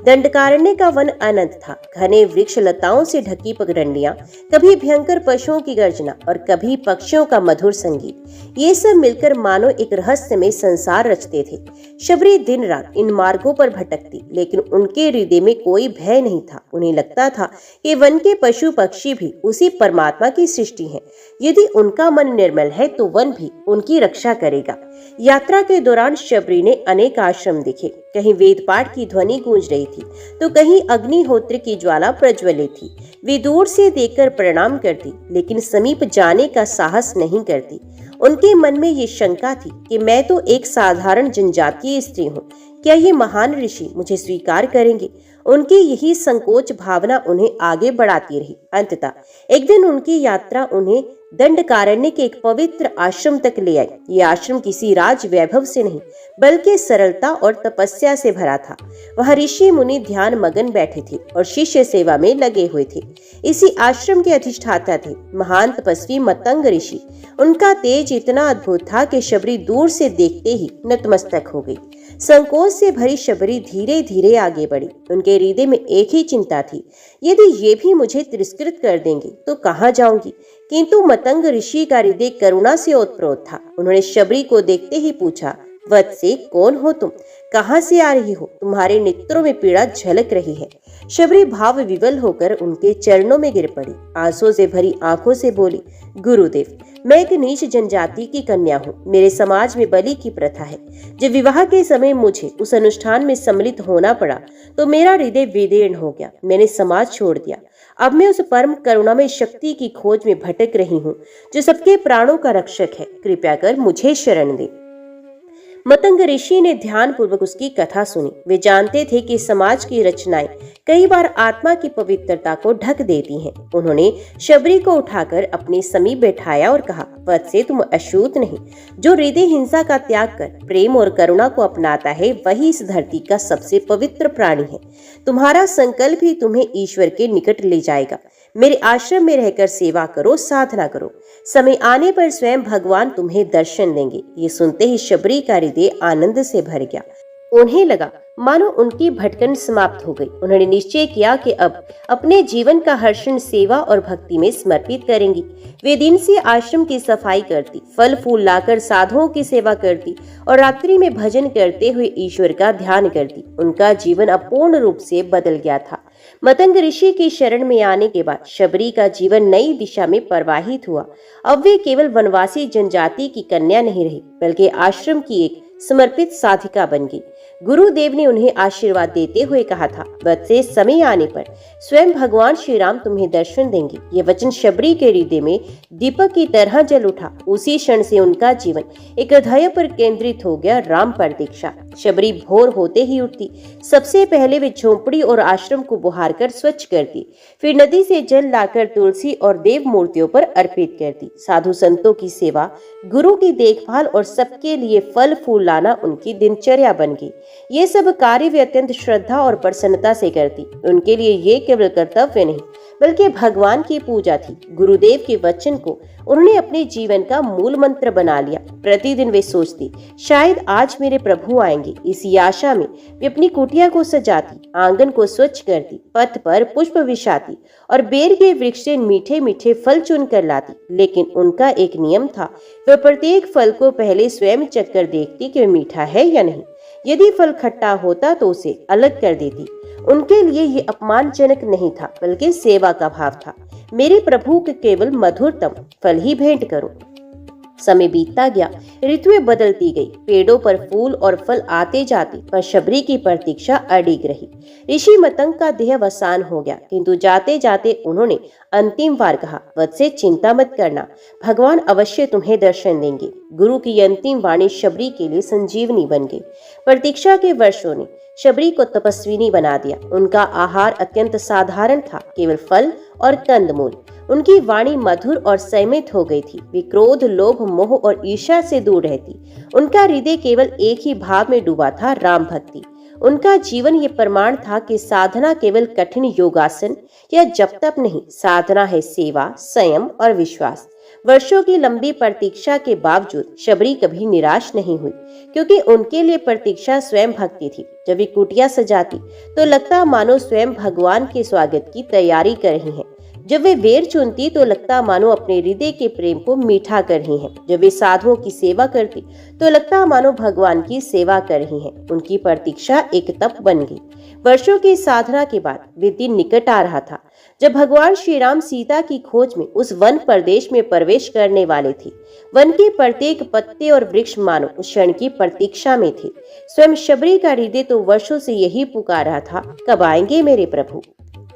दंडकारण्य का वन अनंत था। घने वृक्ष, लताओं से ढकी पगडंडियां, कभी भयंकर पशुओं की गर्जना और कभी पक्षियों का मधुर संगीत, ये सब मिलकर मानो एक रहस्यमय संसार रचते थे। शबरी दिन रात इन मार्गों पर भटकती, लेकिन उनके हृदय में कोई भय नहीं था। उन्हें लगता था कि वन के पशु पक्षी भी उसी परमात्मा की सृष्टि हैं। यदि उनका मन निर्मल है तो वन भी उनकी रक्षा करेगा। यात्रा के दौरान शबरी ने अनेक आश्रम देखे। कहीं वेद पाठ की ध्वनि गूंज रही थी तो कहीं अग्निहोत्र की ज्वाला प्रज्वलित थी। वे दूर से देखकर प्रणाम करती, लेकिन समीप जाने का साहस नहीं करती। उनके मन में ये शंका थी कि मैं तो एक साधारण जनजातीय स्त्री हूँ, क्या ये महान ऋषि मुझे स्वीकार करेंगे? उनकी यही संकोच भावना उन्हें आगे बढ़ाती रही। अंततः एक दिन उनकी यात्रा उन्हें दंडकारण्य के एक पवित्र आश्रम तक ले आई। ये आश्रम किसी राज वैभव से नहीं, बल्कि सरलता और तपस्या से भरा था। वहाँ ऋषि मुनि ध्यान मगन बैठे थे और शिष्य सेवा में लगे हुए थे। इसी आश्रम के अधिष्ठाता थे महान तपस्वी मतंग ऋषि। उनका तेज इतना अद्भुत था कि शबरी दूर से देखते ही नतमस्तक हो गई। संकोच से भरी शबरी धीरे धीरे आगे बढ़ी। उनके हृदय में एक ही चिंता थी, यदि ये भी मुझे तिरस्कृत कर देंगे तो कहाँ जाऊंगी? किंतु मतंग ऋषि का हृदय करुणा से ओतप्रोत था। उन्होंने शबरी को देखते ही पूछा, वत्से, कौन हो तुम? कहाँ से आ रही हो? तुम्हारे नेत्रों में पीड़ा झलक रही है। शबरी भाव विवल होकर उनके चरणों में गिर पड़ी। आंसुओं से भरी आंखों से बोली, गुरुदेव, मैं एक नीच जनजाति की कन्या हूँ। मेरे समाज में बलि की प्रथा है। जब विवाह के समय मुझे उस अनुष्ठान में सम्मिलित होना पड़ा तो मेरा हृदय विदीर्ण हो गया। मैंने समाज छोड़ दिया। अब मैं उस परम करुणामय शक्ति की खोज में भटक रही हूँ जो सबके प्राणों का रक्षक है। कृपया कर मुझे शरण दे। मतंग ऋषि ने ध्यान पूर्वक उसकी कथा सुनी। वे जानते थे कि समाज की रचनाएं कई बार आत्मा की पवित्रता को ढक देती हैं। उन्होंने शबरी को उठाकर अपने समीप बैठाया और कहा, वत्से तुम अछूत नहीं। जो हृदय हिंसा का त्याग कर प्रेम और करुणा को अपनाता है वही इस धरती का सबसे पवित्र प्राणी है। तुम्हारा संकल्प ही तुम्हें ईश्वर के निकट ले जाएगा। मेरे आश्रम में रहकर सेवा करो, साधना करो। समय आने पर स्वयं भगवान तुम्हें दर्शन देंगे। ये सुनते ही शबरी का हृदय आनंद से भर गया। उन्हें लगा मानो उनकी भटकन समाप्त हो गई। उन्होंने निश्चय किया कि अब अपने जीवन का हर क्षण सेवा और भक्ति में समर्पित करेंगी। वे दिन से आश्रम की सफाई करती, फल फूल लाकर साधुओं की सेवा करती और रात्रि में भजन करते हुए ईश्वर का ध्यान करती। उनका जीवन अपूर्ण रूप से बदल गया था। मतंग ऋषि की शरण में आने के बाद शबरी का जीवन नई दिशा में प्रवाहित हुआ। अब वे केवल वनवासी जनजाति की कन्या नहीं रही, बल्कि आश्रम की एक समर्पित साधिका बन गई। गुरुदेव ने उन्हें आशीर्वाद देते हुए कहा था, वत्से समय आने पर स्वयं भगवान श्री राम तुम्हें दर्शन देंगे। ये वचन शबरी के हृदय में दीपक की तरह जल उठा। उसी क्षण से उनका जीवन एक ध्येय पर केंद्रित हो गया, राम प्रतीक्षा। शबरी भोर होते ही उठती। सबसे पहले वे झोंपड़ी और आश्रम को बुहार कर स्वच्छ करती, फिर नदी से जल लाकर तुलसी और देव मूर्तियों पर अर्पित करती। साधु संतों की सेवा, गुरु की देखभाल और सबके लिए फल फूल लाना उनकी दिनचर्या बन गई। ये सब कार्य वे अत्यंत श्रद्धा और प्रसन्नता से करती। उनके लिए ये केवल कर्तव्य नहीं बल्कि भगवान की पूजा थी। गुरुदेव के वचन को उन्होंने अपने जीवन का मूल मंत्र बना लिया। प्रतिदिन वे सोचती, शायद आज मेरे प्रभु आएंगे। इसी आशा में वे अपनी कुटिया को सजाती, आंगन को स्वच्छ करती, पथ पर पुष्प विछाती और बेर के वृक्ष से मीठे मीठे फल चुन कर लाती। लेकिन उनका एक नियम था, वे प्रत्येक फल को पहले स्वयं चखकर देखती कि मीठा है या नहीं। यदि फल खट्टा होता तो उसे अलग कर देती। उनके लिए ये अपमानजनक नहीं था बल्कि सेवा का भाव था। मेरे प्रभु के केवल मधुरतम फल ही भेंट करो। समय बीतता गया, ऋतुएं बदलती गई, पेड़ों पर फूल और फल आते जाते, पर शबरी की प्रतीक्षा अडिग रही। ऋषि मतंग का देह अवसान हो गया, किंतु जाते जाते उन्होंने अंतिम बार कहा, वत्से चिंता मत करना, भगवान अवश्य तुम्हें दर्शन देंगे। गुरु की अंतिम वाणी शबरी के लिए संजीवनी बन गई। प्रतीक्षा के वर्षों ने शबरी को तपस्विनी बना दिया। उनका आहार अत्यंत साधारण था, केवल फल और कंदमूल। उनकी वाणी मधुर और संयमित हो गई थी। वे क्रोध, लोभ, मोह और ईर्ष्या से दूर रहती। उनका हृदय केवल एक ही भाव में डूबा था, राम भक्ति। उनका जीवन ये प्रमाण था कि साधना केवल कठिन योगासन या जप तप नहीं, साधना है सेवा, संयम और विश्वास। वर्षों की लंबी प्रतीक्षा के बावजूद शबरी कभी निराश नहीं हुई, क्योंकि उनके लिए प्रतीक्षा स्वयं भक्ति थी। जब वे कुटिया सजाती तो लगता मानो स्वयं भगवान के स्वागत की तैयारी कर रही हैं। जब वे बेर चुनती तो लगता मानो अपने हृदय के प्रेम को मीठा कर रही हैं। जब वे साधुओं की सेवा करती तो लगता मानो भगवान की सेवा कर रही हैं। उनकी प्रतीक्षा एक तप बन गई। वर्षों की साधना के बाद वे दिन निकट आ रहा था जब भगवान श्री राम सीता की खोज में उस वन प्रदेश में प्रवेश करने वाले थे। वन के प्रत्येक पत्ते और वृक्ष मानो उस क्षण की प्रतीक्षा में थे। स्वयं शबरी का हृदय तो वर्षों से यही पुकार रहा था, कब आएंगे मेरे प्रभु।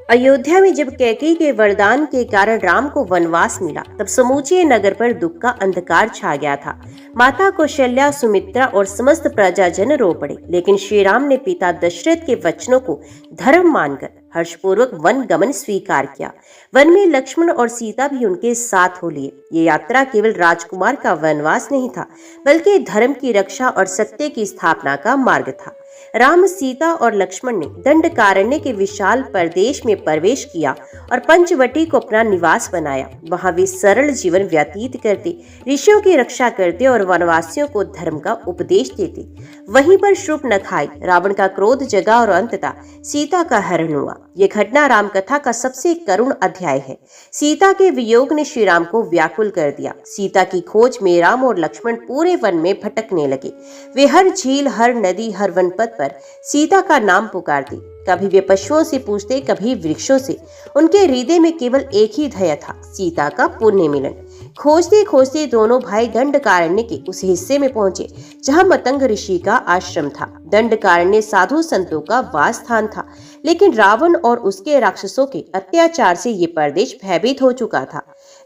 अयोध्या में जब कैकेयी के वरदान के कारण राम को वनवास मिला, तब समूचे नगर पर दुख का अंधकार छा गया था। माता कौशल्या, सुमित्रा और समस्त प्रजाजन रो पड़े, लेकिन श्री राम ने पिता दशरथ के वचनों को धर्म मानकर हर्षपूर्वक वन गमन स्वीकार किया। वन में लक्ष्मण और सीता भी उनके साथ हो लिए। ये यात्रा केवल राजकुमार का वनवास नहीं था, बल्कि धर्म की रक्षा और सत्य की स्थापना का मार्ग था। राम, सीता और लक्ष्मण ने दंडकारण्य के विशाल प्रदेश में प्रवेश किया और पंचवटी को अपना निवास बनाया। वहां वे सरल जीवन व्यतीत करते, ऋषियों की रक्षा करते और वनवासियों को धर्म का उपदेश देते। वहीं पर शूर्पणखा आई, रावण का क्रोध जगा और अंततः सीता का हरण हुआ। यह घटना राम कथा का सबसे करुण अध्याय है। सीता के वियोग ने श्री राम को व्याकुल कर दिया। सीता की खोज में राम और लक्ष्मण पूरे वन में भटकने लगे। वे हर झील, हर नदी, हर वनपथ पर सीता का नाम पुकारते। कभी वे पशुओं से पूछते, कभी वृक्षों से। उनके हृदय में केवल एक ही ध्येय था, सीता का पुण्य मिलन। खोजते खोजते दोनों भाई दंडकारण्य के उस हिस्से में पहुंचे जहां मतंग ऋषि का आश्रम था। दंडकारण्य साधु संतों का वास स्थान था, लेकिन रावण और उसके राक्षसों के अत्याचार से ये प्रदेश भयभीत हो चुका था।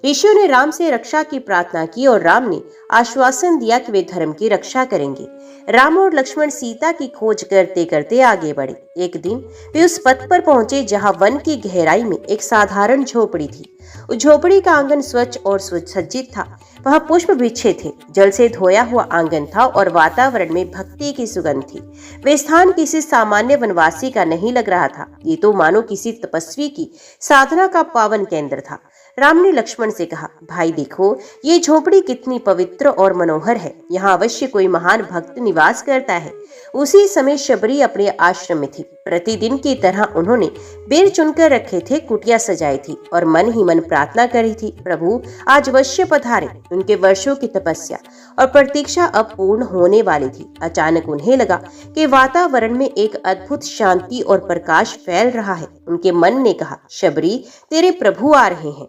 ऋषियों ने राम से रक्षा की प्रार्थना की और राम ने आश्वासन दिया कि वे धर्म की रक्षा करेंगे। राम और लक्ष्मण सीता की खोज करते करते आगे बढ़े। एक दिन वे उस पथ पर पहुंचे जहां वन की गहराई में एक साधारण झोपड़ी थी। उस झोपड़ी का आंगन स्वच्छ और सुसज्जित था। वह पुष्प बिछे थे, जल से धोया हुआ आंगन था और वातावरण में भक्ति की सुगंध थी। वे स्थान किसी सामान्य वनवासी का नहीं लग रहा था, ये तो मानो किसी तपस्वी की साधना का पावन केंद्र था। राम ने लक्ष्मण से कहा, भाई देखो, ये झोपड़ी कितनी पवित्र और मनोहर है। यहाँ अवश्य कोई महान भक्त निवास करता है। उसी समय शबरी अपने आश्रम में थी। प्रतिदिन की तरह उन्होंने बेर चुनकर रखे थे, कुटिया सजाई थी और मन ही मन प्रार्थना करी थी, प्रभु आज अवश्य पधारे। उनके वर्षों की तपस्या और प्रतीक्षा अब पूर्ण होने वाली थी। अचानक उन्हें लगा कि वातावरण में एक अद्भुत शांति और प्रकाश फैल रहा है। उनके मन ने कहा, शबरी तेरे प्रभु आ रहे हैं।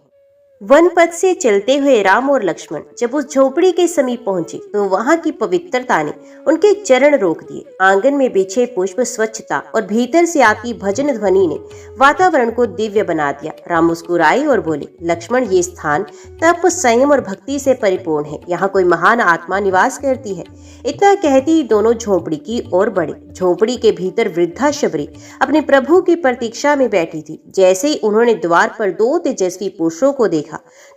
वन पथ से चलते हुए राम और लक्ष्मण जब उस झोपड़ी के समीप पहुंचे तो वहां की पवित्रता ने उनके चरण रोक दिए। आंगन में बिछे पुष्प, स्वच्छता और भीतर से आती भजन ध्वनि ने वातावरण को दिव्य बना दिया। राम मुस्कुराए और बोले, लक्ष्मण ये स्थान तप, संयम और भक्ति से परिपूर्ण है। यहाँ कोई महान आत्मा निवास करती है। इतना कहती ही दोनों झोपड़ी की ओर बढ़े। झोपड़ी के भीतर वृद्धा शबरी अपने प्रभु की प्रतीक्षा में बैठी थी। जैसे ही उन्होंने द्वार पर दो तेजस्वी पुरुषों को देखा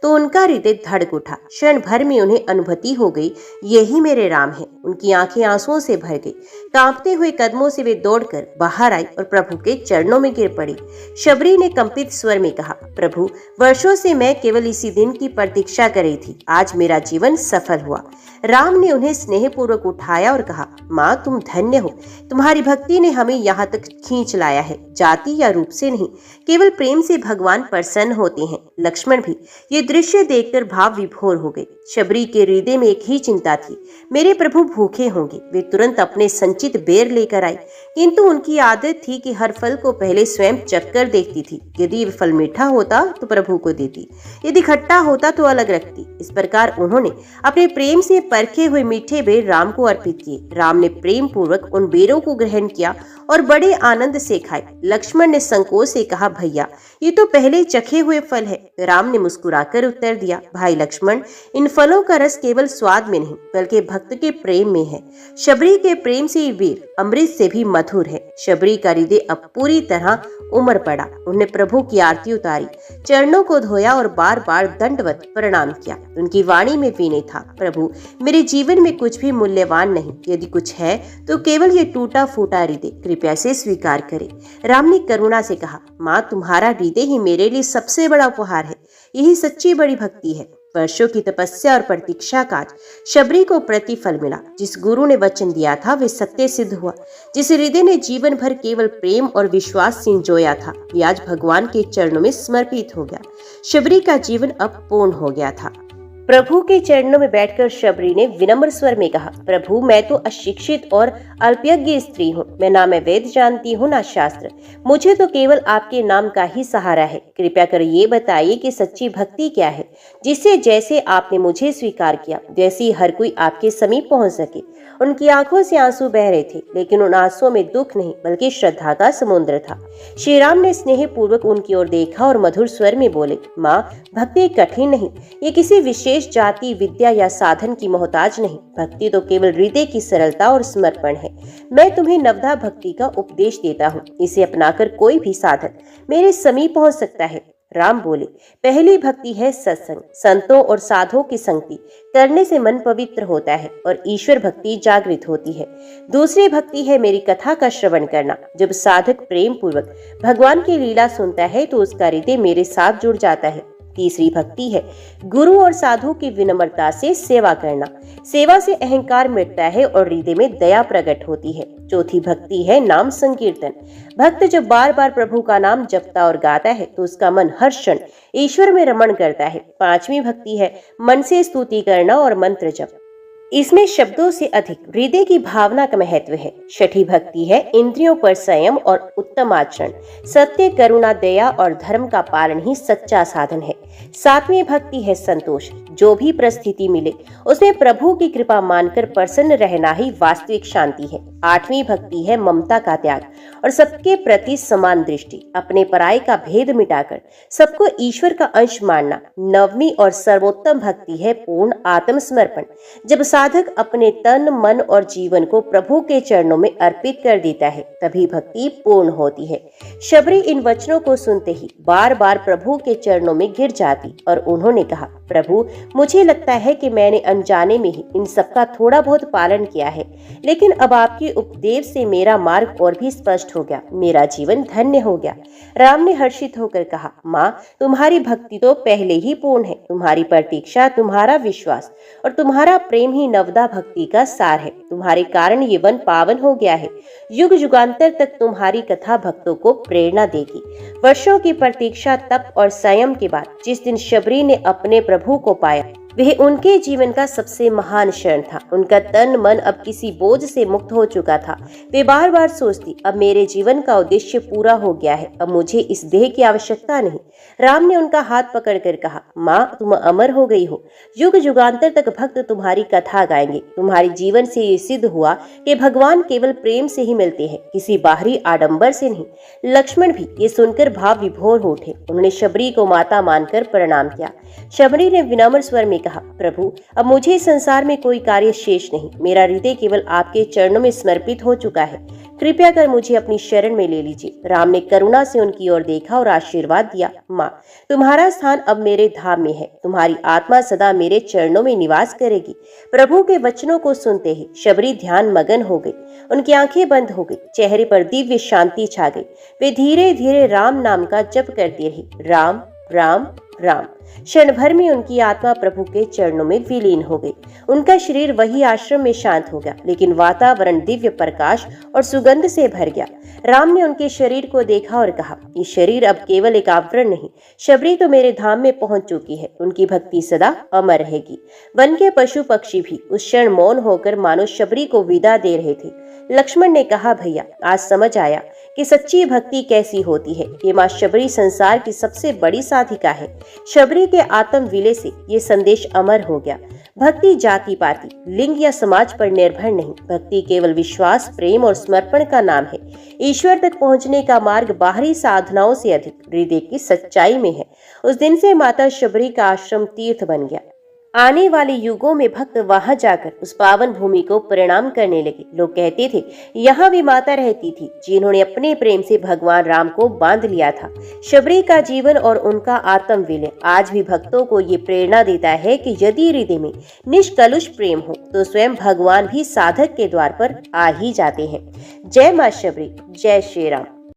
तो उनका हृदय धड़क उठा। क्षण भर में उन्हें अनुभूति हो गई, यही मेरे राम है। उनकी आंखें आंसुओं से भर गई। कांपते हुए कदमों से वे दौड़कर बाहर आई और प्रभु के चरणों में गिर पड़ी। शबरी ने कंपित स्वर में कहा, प्रभु वर्षों से मैं केवल इसी दिन की प्रतीक्षा कर रही थी। आज मेरा जीवन सफल हुआ। राम ने उन्हें स्नेहपूर्वक उठाया और कहा, माँ तुम धन्य हो। तुम्हारी भक्ति ने हमें यहाँ तक खींच लाया है। जाति या रूप से नहीं, केवल प्रेम से भगवान प्रसन्न होते हैं। लक्ष्मण भी ये दृश्य देखकर भाव विभोर हो गए। शबरी के हृदय में एक ही चिंता थी, मेरे प्रभु भूखे होंगे। वे तुरंत अपने संचित बेर लेकर आई, किंतु उनकी आदत थी कि हर फल को पहले स्वयं चखकर देखती थी। यदि फल मीठा होता तो प्रभु को देती, यदि खट्टा होता तो अलग रखती। इस प्रकार उन्होंने अपने प्रेम से परखे हुए मीठे बेर राम को अर्पित किए। राम ने प्रेम पूर्वक उन बेरों को ग्रहण किया और बड़े आनंद से खाए। लक्ष्मण ने संकोच से कहा, भैया ये तो पहले चखे हुए फल है। राम ने मुस्कुराकर उत्तर दिया, भाई लक्ष्मण इन फलों का रस केवल स्वाद में नहीं बल्कि भक्त के प्रेम में है। शबरी के प्रेम से ये बेर अमृत से भी मधुर है। शबरी का हृदय अब पूरी तरह उमड़ पड़ा। उन्होंने प्रभु की आरती उतारी, चरणों को धोया और बार बार दंडवत प्रणाम किया। उनकी वाणी में विनय था, प्रभु मेरे जीवन में कुछ भी मूल्यवान नहीं। यदि कुछ है तो केवल ये टूटा फूटा हृदय, कृपया से स्वीकार करें। राम ने करुणा से कहा, माँ तुम्हारा हृदय ही मेरे लिए सबसे बड़ा उपहार है। यही सच्ची बड़ी भक्ति है। वर्षों की तपस्या और प्रतीक्षा का शबरी को प्रतिफल मिला। जिस गुरु ने वचन दिया था वे सत्य सिद्ध हुआ। जिस हृदय ने जीवन भर केवल प्रेम और विश्वास संजोया था वे आज भगवान के चरणों में समर्पित हो गया। शबरी का जीवन अब पूर्ण हो गया था। प्रभु के चरणों में बैठकर शबरी ने विनम्र स्वर में कहा, प्रभु मैं तो अशिक्षित और अल्पज्ञ स्त्री हूँ। मैं ना मैं वेद जानती हूँ ना शास्त्र। मुझे तो केवल आपके नाम का ही सहारा है। कृपया कर ये बताइए कि सच्ची भक्ति क्या है, जिससे जैसे आपने मुझे स्वीकार किया वैसे ही हर कोई आपके समीप पहुंच सके। उनकी आंखों से आंसू बह रहे थे, लेकिन उन आंसुओं में दुख नहीं बल्कि श्रद्धा का समुद्र था। श्री राम ने स्नेह पूर्वक उनकी ओर देखा और मधुर स्वर में बोले, माँ भक्ति कठिन नहीं, ये किसी विशेष जाति, विद्या या साधन की मोहताज नहीं। भक्ति तो केवल हृदय की सरलता और समर्पण है। मैं तुम्हें नवधा भक्ति का उपदेश देता हूँ। इसे अपनाकर कोई भी साधक मेरे समीप पहुंच सकता है। राम बोले, पहली भक्ति है सत्संग। संतों और साधुओं की संगति करने से मन पवित्र होता है और ईश्वर भक्ति जागृत होती है। दूसरी भक्ति है मेरी कथा का श्रवण करना। जब साधक प्रेम पूर्वक भगवान की लीला सुनता है तो उसका हृदय मेरे साथ जुड़ जाता है। तीसरी भक्ति है गुरु और साधु की विनम्रता से सेवा करना। सेवा से अहंकार मिटता है और हृदय में दया प्रकट होती है। चौथी भक्ति है नाम संकीर्तन। भक्त जब बार बार प्रभु का नाम जपता और गाता है तो उसका मन हर क्षण ईश्वर में रमण करता है। पांचवी भक्ति है मन से स्तुति करना और मंत्र जप। इसमें शब्दों से अधिक हृदय की भावना का महत्व है। छठी भक्ति है इंद्रियों पर संयम और उत्तम आचरण। सत्य, करुणा, दया और धर्म का पालन ही सच्चा साधन है। सातवीं भक्ति है संतोष। जो भी परिस्थिति मिले उसमें प्रभु की कृपा मानकर प्रसन्न रहना ही वास्तविक शांति है। 8वीं भक्ति है ममता का त्याग और सबके प्रति समान दृष्टि, अपने पराये का भेद मिटाकर सबको ईश्वर का अंश मानना। 9वीं और सर्वोत्तम भक्ति है पूर्ण आत्मसमर्पण। जब साधक अपने तन मन और जीवन को प्रभु के चरणों में अर्पित कर देता है तभी भक्ति पूर्ण होती है। शबरी इन वचनों को सुनते ही बार बार प्रभु के चरणों में गिर जाती और उन्होंने कहा, प्रभु मुझे लगता है कि मैंने अनजाने में ही इन सबका थोड़ा बहुत पालन किया है, लेकिन अब आपके उपदेश से मेरा मार्ग और भी स्पष्ट हो गया, मेरा जीवन धन्य हो गया। राम ने हर्षित होकर कहा, माँ तुम्हारी भक्ति तो पहले ही पूर्ण है, तुम्हारी प्रतीक्षा, तुम्हारा विश्वास और तुम्हारा प्रेम ही नवदा भक्ति का सार है। तुम्हारे कारण ये वन पावन हो गया है। युग युगांतर तक तुम्हारी कथा भक्तों को प्रेरणा देगी। वर्षों की प्रतीक्षा, तप और संयम के बाद जिस दिन शबरी ने अपने प्रभु को पाया वह उनके जीवन का सबसे महान क्षण था। उनका तन मन अब किसी बोझ से मुक्त हो चुका था। वे बार बार सोचती, अब मेरे जीवन का उद्देश्य पूरा हो गया है, अब मुझे इस देह की आवश्यकता नहीं। राम ने उनका हाथ पकड़कर कहा, माँ तुम अमर हो गई हो, युग युगांतर तक भक्त तुम्हारी कथा गाएंगे। तुम्हारे जीवन से ये सिद्ध हुआ कि भगवान केवल प्रेम से ही मिलते हैं, किसी बाहरी आडंबर से नहीं। लक्ष्मण भी ये सुनकर भाव विभोर हो उठे। उन्होंने शबरी को माता मानकर प्रणाम किया। शबरी ने विनम्र स्वर में कहा, प्रभु अब मुझे इस संसार में कोई कार्य शेष नहीं, मेरा हृदय केवल आपके चरणों में समर्पित हो चुका है, कृपया कर मुझे अपनी शरण में ले लीजिए। राम ने करुणा से उनकी ओर देखा और आशीर्वाद दिया, माँ तुम्हारा स्थान अब मेरे धाम में है, तुम्हारी आत्मा सदा मेरे चरणों में निवास करेगी। प्रभु के वचनों को सुनते ही शबरी ध्यान मगन हो गई, उनकी आंखें बंद हो गई, चेहरे पर दिव्य शांति छा गई। वे धीरे धीरे राम नाम का जप करती रही, राम राम राम। क्षण भर में उनकी आत्मा प्रभु के चरणों में विलीन हो गई। उनका शरीर वही आश्रम में शांत हो गया, लेकिन वातावरण दिव्य प्रकाश और सुगंध से भर गया। राम ने उनके शरीर को देखा और कहा, ये शरीर अब केवल एक आवरण नहीं, शबरी तो मेरे धाम में पहुंच चुकी है, उनकी भक्ति सदा अमर रहेगी। वन के पशु पक्षी भी उस क्षण मौन होकर मानो शबरी को विदा दे रहे थे। लक्ष्मण ने कहा, भैया आज समझ आया कि सच्ची भक्ति कैसी होती है। ये माँ शबरी संसार की सबसे बड़ी साधिका है। शबरी के आत्म विलय से ये संदेश अमर हो गया। भक्ति जाति पाति, लिंग या समाज पर निर्भर नहीं, भक्ति केवल विश्वास, प्रेम और समर्पण का नाम है। ईश्वर तक पहुंचने का मार्ग बाहरी साधनाओं से अधिक हृदय की सच्चाई में है। उस दिन से माता शबरी का आश्रम तीर्थ बन गया। आने वाले युगों में भक्त वहां जाकर उस पावन भूमि को प्रणाम करने लगे। लोग कहते थे, यहाँ भी माता रहती थी जिन्होंने अपने प्रेम से भगवान राम को बांध लिया था। शबरी का जीवन और उनका आत्म विलय आज भी भक्तों को ये प्रेरणा देता है कि यदि हृदय में निष्कलुष प्रेम हो तो स्वयं भगवान भी साधक के द्वार पर आ ही जाते हैं। जय मां शबरी, जय श्री राम।